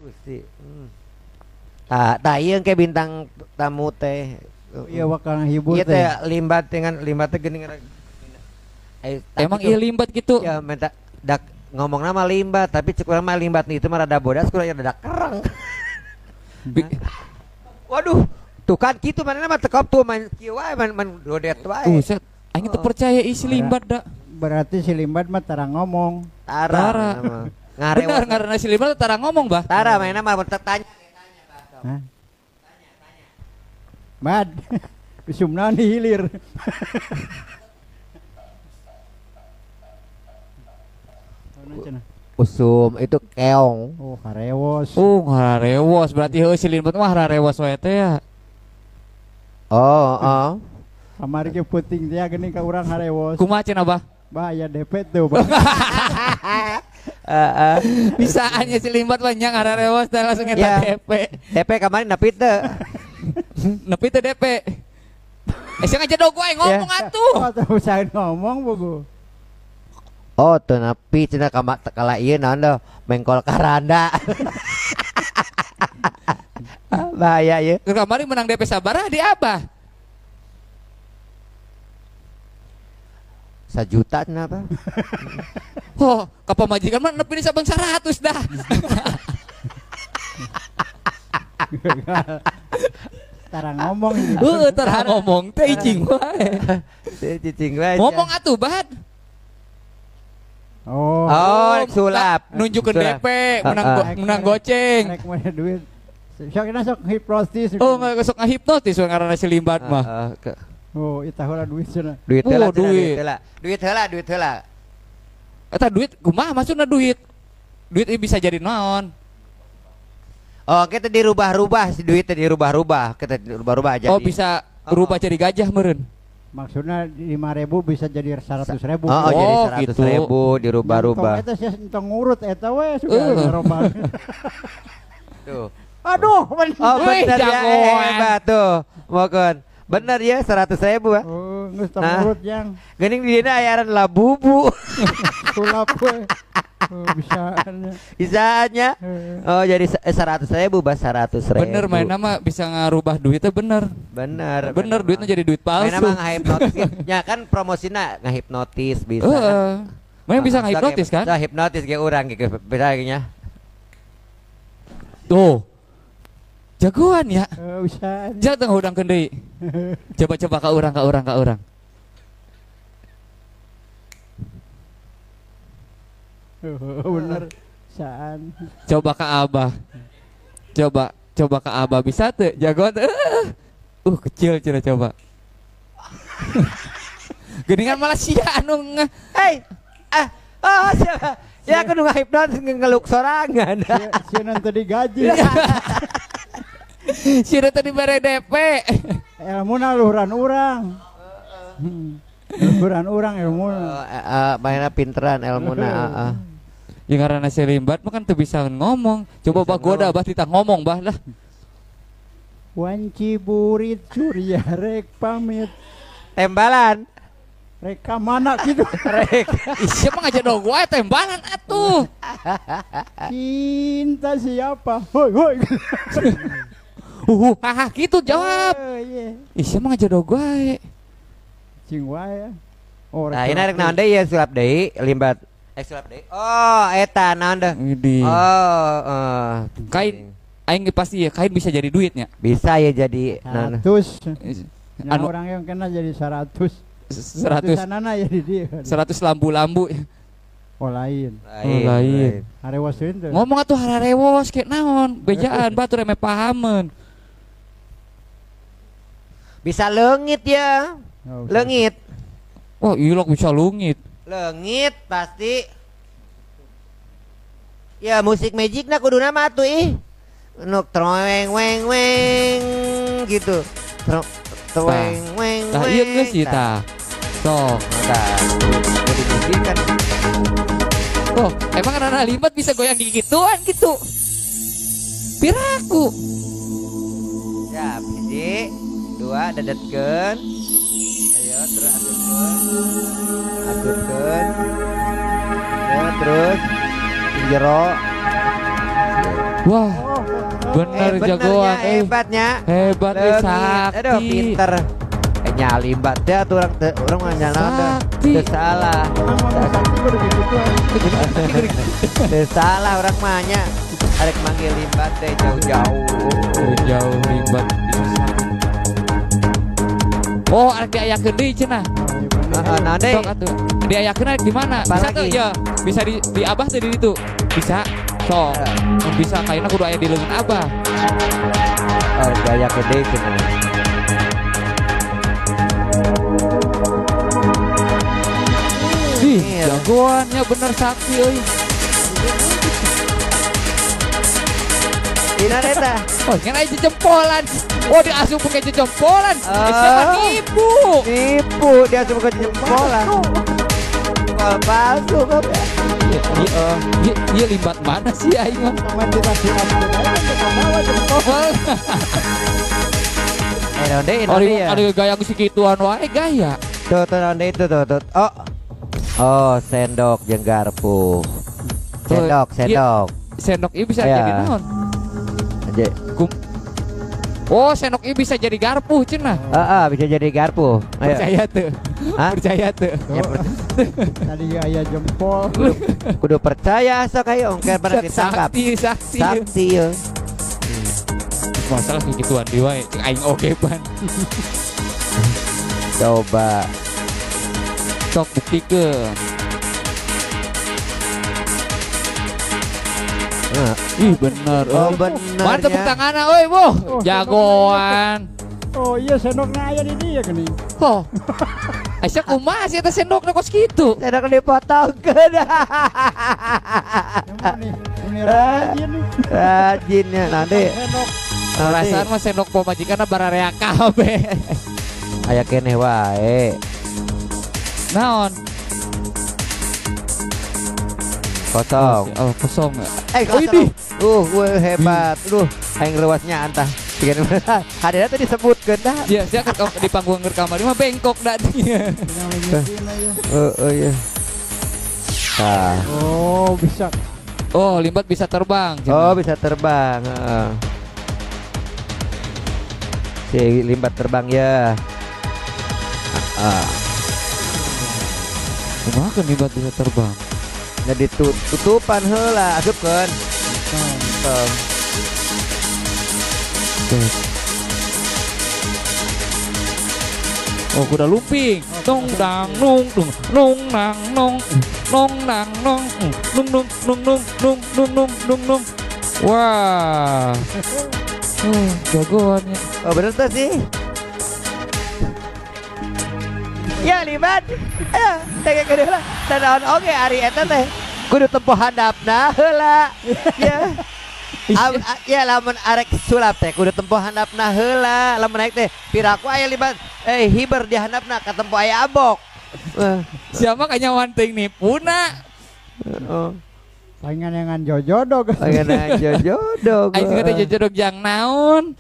Gusti. Tak ieu ke bintang tamu teh. Iya wakang hibur Iya teh. teh limbat dengan limbatnya geuning. Emang iya limbat gitu. Ya minta dak ngomong nama limbat tapi cek urang mah limbat itu mah rada bodas kurang rada kereng. Waduh, tuh kan gitu mana mah tekop tuh main kieu wae main dodet wae. Set, aing teu percaya isi limbat da. Berarti si limbat mah tara ngomong. Tara. Bener ngaranna si limbat tara ngomong, Bah. Tara mainnya mah tanya. Hah? Bad. Sumna dihilir. Usum itu keong. Oh, harewos. Hararewos berarti heuh si limbat mah hararewos wae teh ya. Oh. Kamari ke puting teh geuning ka urang harewos. Kumaha cenah, Bah? Bahaya depet tuh, Bang. Bisa hanya si limbat banyak hararewos teh langsung eta DP. DP kemarin nepi teu. Nepi teh DP. Sing aja dog wae ngomong atuh. Oh, tuh usah ngomong buku. Oh, teu nepi cenah kala ieu naon dah mengkol karanda. Bahaya ieu. Kamari menang DP sabaraha di Abah? 1 juta kenapa? Oh, ka pamajikan mah nepi ni sabang 100 dah. Tara ngomong. Tara ngomong teh cing wae. Cicing wae. Ngomong atuh, Bad. Oh, sulap. Nunjukeun DP, menang goceng. Rek mana duit. Sok kena sok hipnotis. Oh, sok ngahipnotis we ngaranna si limbat mah. Oh, eta heula duit cenah. Duit heula, duit heula. Eta duit kumaha maksudna duit? Duit bisa jadi naon? Oh, kita dirubah-rubah si duitnya dirubah-rubah, kita dirubah-rubah jadi. Oh, bisa rubah jadi gajah meureun. Maksudnya 5.000 bisa jadi 100.000. Oh, jadi 100.000 gitu. dirubah-rubah. Eta sih entong ngurut eta we sudah rombal. Tuh. Aduh, Oh, bener ya, hebat tuh. Mohon. Bener ya 100.000 ah. Oh, geus tong ngurut yang. Geuning di dina ayaran labubu. Sulap we. Oh, Bisaanya. Oh, jadi 100.000 bah 100.000. Bener main nama bisa ngarubah duitnya bener. Bener duitnya jadi duit palsu. Main nama ngahipnotis. Ya kan promosina ngahipnotis bisa. Main bisa ngahipnotis kan? Hipnotis ge urang gitu bedanya. Tuh. Jagoan ya. Bisa. Jangan tengah udang deui. Coba ka urang. Bener. Saan. Coba ke Abah. Coba ke Abah bisa tuh jagoan tuh. Kecil cina coba. Geningan malah sia anu Hei. Siapa? Ya aku nunggu hipnotis ngeluk sorangan. Sia tadi gaji. Sia tadi bare DP. Ilmuna luhuran urang. Luhuran urang ilmuna. Mainnya pinteran ilmuna. Ya karena si limbat mah kan tuh bisa ngomong. Coba Bah goda Bah ditah ngomong Bah lah. Wanci burit surya rek pamit. Tembalan. Rek mana gitu. Rek. Siapa ngajak dong gue tembalan atuh. Cinta siapa? Hoi. Gitu jawab. Siapa ngajak dong gue. Cing wae. Nah, ini rek naon deui ya sulap deui limbat. Sulap deui. Oh, eta naon dah. Kain aing pasti ya kain bisa jadi duitnya. Bisa ya jadi 100. Anu orang yang kena jadi 100. 100 sanana ya di dia. 100 lambu-lambu. Lain. Harewos itu. Ngomong atuh hararewos kayak naon? Bejaan batur eme pahameun. Bisa leungit ya. Leungit. Oh, ilok bisa leungit. Leungit pasti. Ya musik magicna kuduna mah atuh ih. Nuk troeng weng weng gitu. Troeng weng weng. Tah ieu geus ieu tah. Sok, jadi musik kan. Oh, emang anak limbat bisa goyang gigituan gitu. Piraku. Ya, hiji, dua dadetkeun. Ayo terus asupkeun. Ya, terus jero. Wah, bener jagoan, ya, hebatnya. hebat Leungit. sakti. Aduh, pinter. Nyalimbat dia tuh orang mah nyala Sakti. teu salah. Teu salah orang mah nya. Arek manggil limbat teh jauh-jauh. Jauh limbat bisa sakti. Oh, arek diayakeun deui cenah. Heeh, nah deui. Sok atuh. Diayakeun arek di mana? Bisa tuh Apalagi? ya. Bisa di Abah teh di ditu. Bisa. Sok. Bisa kayaknya kudu aya di leungeun Abah. Oh, gaya gede cenah. Ih, Iya. jagoannya bener sakti euy. Dina eta. Oh, kan aja jempolan. Oh, diasup pakai jempolan. Oh. Siapa ibu? Nipu dia cuma ke jempolan. Jempol palsu kan. Iya limbat mana sih aing mah? Sama dikasih ampun aja kita bawa jempol. Onde ya. Ada gaya sikituan wae gaya. Tuh onde itu tuh. Oh. Oh, sendok jeung garpu. Sendok, Iya. sendok. Sendok ini bisa Iya. jadi naon? Aja. Oh, sendok ini bisa jadi garpu cenah. Heeh, bisa jadi garpu. Ayo. Percaya tuh. Hah? Percaya tuh. Ya, Tadi aya jempol. kudu percaya sok ayo ongker pernah ditangkap. Sakti. Sakti ya. Masalah sikituan di wae cek aing oge ban. Coba. Sok buktikeun. Ih bener. Oh, bener Mana tepuk ya. tanganna euy, Bu. Jagoan. Oh iya sendoknya aya di dia gini. Oh. Asa kumaha sih eta sendokna kos kitu? Sendok dipotongkeun. Emang nih, ini rajin nih. Rajinnya nanti. Sendok. Perasaan mah sendok pamajikanna bararea kabeh. Aya keneh wae. Naon? Kosong. Oh, kosong. Kosong. Hebat. Aing leuwasnya antah. Bikin hadirnya tadi disebutkeun dah. Ya, sia di panggung kamar mah bengkok da dieu. Yang ngingetin aja. Oh iya. Nah. Oh bisa. Oh, limbat bisa terbang. Oh, bisa terbang. Heeh. Si limbat terbang ya. Kumaha kan limbat bisa terbang? Jadi tutupan heula asupkeun. Oh, kuda lumping. Nong dang nung dung nong nang nong nong nang nong nung nung nung nung nung nung nung nung nung. Wah. Jagoannya. Oh bener tuh sih. Ya libat. Ayo, tege gede lah. Dan oke ari eta teh. Kudu tempo handapna heula. Ya. Ya lamun arek sulap teh kudu tempo handapna heula. Lamun naik teh piraku aya libat. Hiber di handapna ka tempo aya abok. Siapa kanyawan teuing nipuna? Oh. Palingan yang jodoh. Pengen aja jodoh. Aing teh jodoh jang naon?